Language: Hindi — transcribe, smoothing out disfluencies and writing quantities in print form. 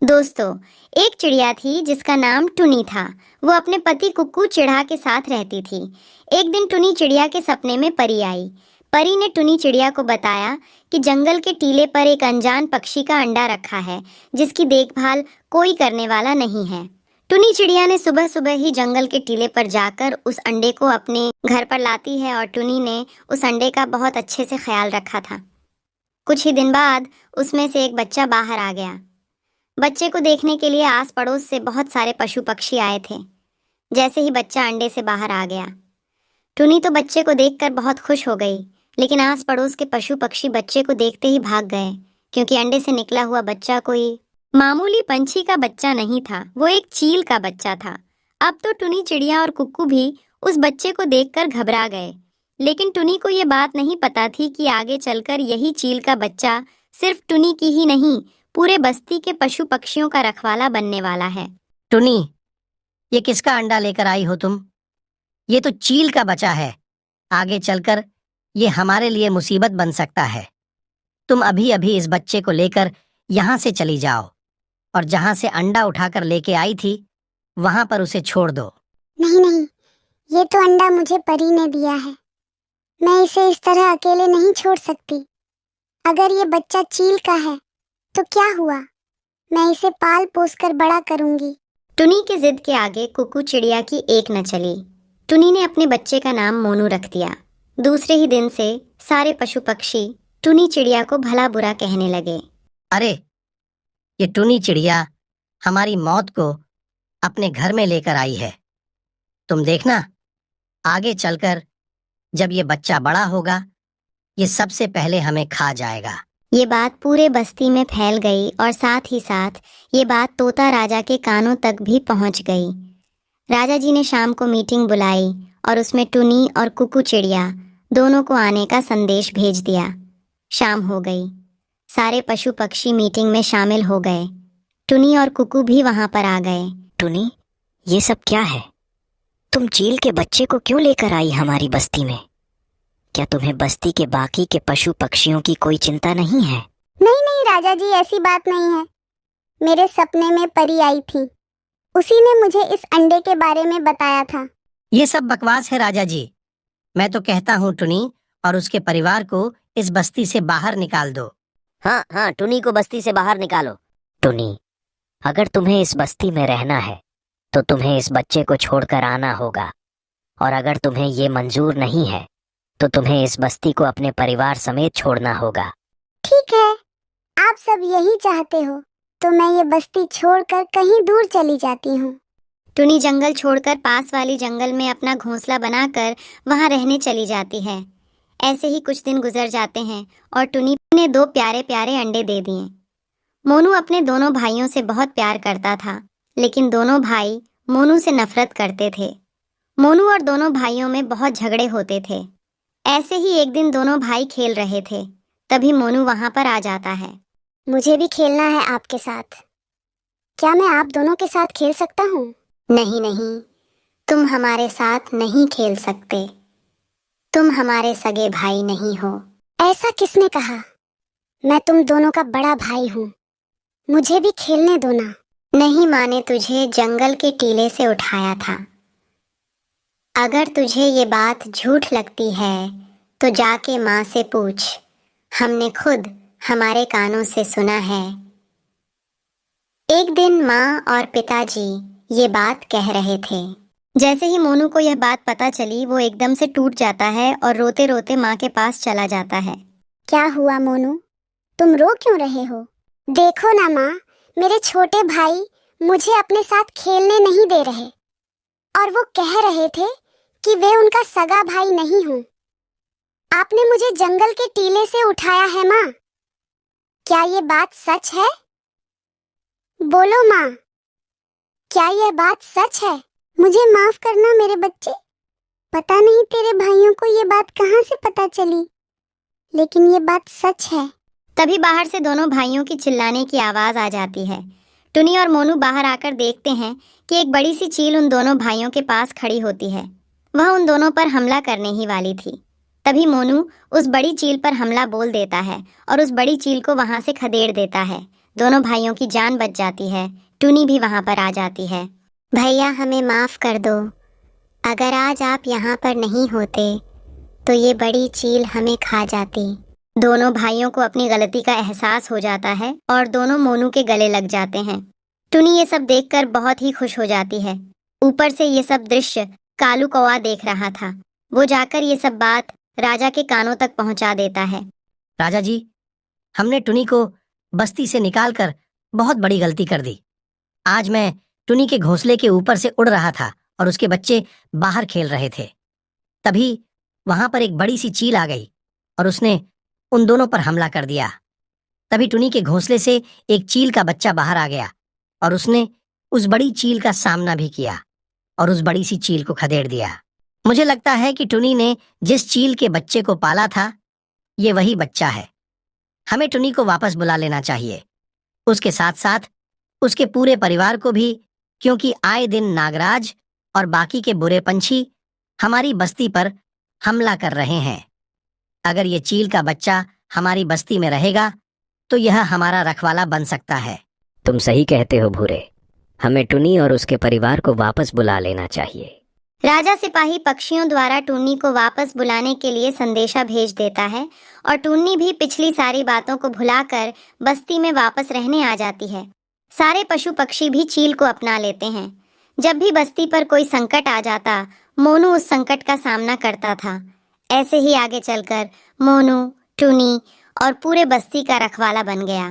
दोस्तों, एक चिड़िया थी जिसका नाम टुनी था। वो अपने पति कुक्कू चिढ़ा के साथ रहती थी। एक दिन टुनी चिड़िया के सपने में परी आई। परी ने टुनी चिड़िया को बताया कि जंगल के टीले पर एक अनजान पक्षी का अंडा रखा है, जिसकी देखभाल कोई करने वाला नहीं है। टुनी चिड़िया ने सुबह सुबह ही जंगल के टीले पर जाकर उस अंडे को अपने घर पर लाती है और टुनी ने उस अंडे का बहुत अच्छे से ख्याल रखा था। कुछ ही दिन बाद उसमें से एक बच्चा बाहर आ गया। बच्चे को देखने के लिए आस पड़ोस से बहुत सारे पशु पक्षी आए थे। जैसे ही बच्चा अंडे से बाहर आ गया, टुनी तो बच्चे को देखकर बहुत खुश हो गई, लेकिन आस पड़ोस के पशु पक्षी बच्चे को देखते ही भाग गए, क्योंकि अंडे से निकला हुआ बच्चा कोई मामूली पंछी का बच्चा नहीं था, वो एक चील का बच्चा था। अब तो टुनी चिड़िया और कुक्कू भी उस बच्चे को देखकर घबरा गए, लेकिन टुनी को ये बात नहीं पता थी कि आगे चलकर यही चील का बच्चा सिर्फ टुनी की ही नहीं, पूरे बस्ती के पशु पक्षियों का रखवाला बनने वाला है। टुनी, ये किसका अंडा लेकर आई हो तुम? ये तो चील का बच्चा है। आगे चलकर ये हमारे लिए मुसीबत बन सकता है। तुम अभी अभी इस बच्चे को लेकर यहाँ से चली जाओ और जहाँ से अंडा उठाकर लेके आई थी वहां पर उसे छोड़ दो। नहीं नहीं, ये तो अंडा मुझे परी ने दिया है। मैं इसे इस तरह अकेले नहीं छोड़ सकती। अगर ये बच्चा चील का है तो क्या हुआ, मैं इसे पाल पोस कर बड़ा करूंगी। टुनी की जिद के आगे कुक्कू चिड़िया की एक न चली। टुनी ने अपने बच्चे का नाम मोनू रख दिया। दूसरे ही दिन से सारे पशु पक्षी टुनी चिड़िया को भला बुरा कहने लगे। अरे, ये टुनी चिड़िया हमारी मौत को अपने घर में लेकर आई है। तुम देखना, आगे चलकर जब ये बच्चा बड़ा होगा, ये सबसे पहले हमें खा जाएगा। ये बात पूरे बस्ती में फैल गई और साथ ही साथ ये बात तोता राजा के कानों तक भी पहुंच गई। राजा जी ने शाम को मीटिंग बुलाई और उसमें टुनी और कुक्कू चिड़िया दोनों को आने का संदेश भेज दिया। शाम हो गई, सारे पशु पक्षी मीटिंग में शामिल हो गए। टुनी और कुक्कू भी वहां पर आ गए। टुनी, ये सब क्या है? तुम चील के बच्चे को क्यों लेकर आई हमारी बस्ती में? क्या तुम्हें बस्ती के बाकी के पशु पक्षियों की कोई चिंता नहीं है? नहीं नहीं राजा जी, ऐसी बात नहीं है। मेरे सपने में परी आई थी, उसी ने मुझे इस अंडे के बारे में बताया था। ये सब बकवास है राजा जी। मैं तो कहता हूँ टुनी और उसके परिवार को इस बस्ती से बाहर निकाल दो। हाँ हाँ, टुनी को बस्ती से बाहर निकालो। टुनी, अगर तुम्हें इस बस्ती में रहना है तो तुम्हें इस बच्चे को छोड़कर आना होगा, और अगर तुम्हें ये मंजूर नहीं है तो तुम्हें इस बस्ती को अपने परिवार समेत छोड़ना होगा। ठीक है, आप सब यही चाहते हो तो मैं ये बस्ती छोड़कर कहीं दूर चली जाती हूँ। टुनी जंगल छोड़कर पास वाली जंगल में अपना घोंसला बनाकर वहां रहने चली जाती है। ऐसे ही कुछ दिन गुजर जाते हैं और टुनी ने 2 प्यारे प्यारे अंडे दे दिए। मोनू अपने दोनों भाइयों से बहुत प्यार करता था, लेकिन दोनों भाई मोनू से नफरत करते थे। मोनू और दोनों भाइयों में बहुत झगड़े होते थे। ऐसे ही एक दिन दोनों भाई खेल रहे थे, तभी मोनू वहां पर आ जाता है। मुझे भी खेलना है आपके साथ। क्या मैं आप दोनों के साथ खेल सकता हूँ? नहीं नहीं, तुम हमारे साथ नहीं खेल सकते। तुम हमारे सगे भाई नहीं हो। ऐसा किसने कहा? मैं तुम दोनों का बड़ा भाई हूँ, मुझे भी खेलने दो ना। नहीं माने तुझे जंगल के टीले से उठाया था। अगर तुझे ये बात झूठ लगती है तो जाके माँ से पूछ, हमने खुद हमारे कानों से सुना है। एक दिन माँ और पिताजी ये बात कह रहे थे। जैसे ही मोनू को यह बात पता चली, वो एकदम से टूट जाता है और रोते रोते माँ के पास चला जाता है। क्या हुआ मोनू, तुम रो क्यों रहे हो? देखो ना माँ, मेरे छोटे भाई मुझे अपने साथ खेलने नहीं दे रहे और वो कह रहे थे कि वे उनका सगा भाई नहीं हूँ। आपने मुझे जंगल के टीले से उठाया है माँ, क्या ये बात सच है? बोलो माँ, क्या यह बात सच है? मुझे माफ करना मेरे बच्चे, पता नहीं तेरे भाइयों को ये बात कहाँ से पता चली, लेकिन ये बात सच है। तभी बाहर से दोनों भाइयों की चिल्लाने की आवाज आ जाती है। टुनी और मोनू बाहर आकर देखते हैं कि एक बड़ी सी चील उन दोनों भाइयों के पास खड़ी होती है। वह उन दोनों पर हमला करने ही वाली थी। तभी मोनू उस बड़ी चील पर हमला बोल देता है और उस बड़ी चील को वहां से खदेड़ देता है। दोनों भाइयों की जान बच जाती है। टुनी भी वहां पर आ जाती है। भैया हमें माफ कर दो। अगर आज आप यहाँ पर नहीं होते तो ये बड़ी चील हमें खा जाती। दोनों भाइयों को अपनी गलती का एहसास हो जाता है और दोनों मोनू के गले लग जाते हैं। टुनी ये सब देखकर बहुत ही खुश हो जाती है। ऊपर से ये सब दृश्य कालू कौवा देख रहा था। वो जाकर ये सब बात राजा के कानों तक पहुंचा देता है। राजा जी, हमने टुनी को बस्ती से निकालकर बहुत बड़ी गलती कर दी। आज मैं टुनी के घोंसले के ऊपर से उड़ रहा था और उसके बच्चे बाहर खेल रहे थे। तभी वहां पर एक बड़ी सी चील आ गई और उसने उन दोनों पर हमला कर दिया। तभी टुनी के घोंसले से एक चील का बच्चा बाहर आ गया और उसने उस बड़ी चील का सामना भी किया और उस बड़ी सी चील को खदेड़ दिया। मुझे लगता है कि टुनी ने जिस चील के बच्चे को पाला था, ये वही बच्चा है। हमें टुनी को वापस बुला लेना चाहिए, उसके साथ साथ उसके पूरे परिवार को भी, क्योंकि आए दिन नागराज और बाकी के बुरे पंछी हमारी बस्ती पर हमला कर रहे हैं। अगर ये चील का बच्चा हमारी बस्ती में रहेगा तो यह हमारा रखवाला बन सकता है। तुम सही कहते हो भूरे, हमें टुनी और उसके परिवार को वापस बुला लेना चाहिए। राजा सिपाही पक्षियों द्वारा टुन्नी को वापस बुलाने के लिए संदेशा भेज देता है और टुन्नी भी पिछली सारी बातों को भुलाकर बस्ती में वापस रहने आ जाती है। सारे पशु पक्षी भी चील को अपना लेते हैं। जब भी बस्ती पर कोई संकट आ जाता, मोनू उस संकट का सामना करता था। ऐसे ही आगे चलकर मोनू, टुनी और पूरे बस्ती का रखवाला बन गया।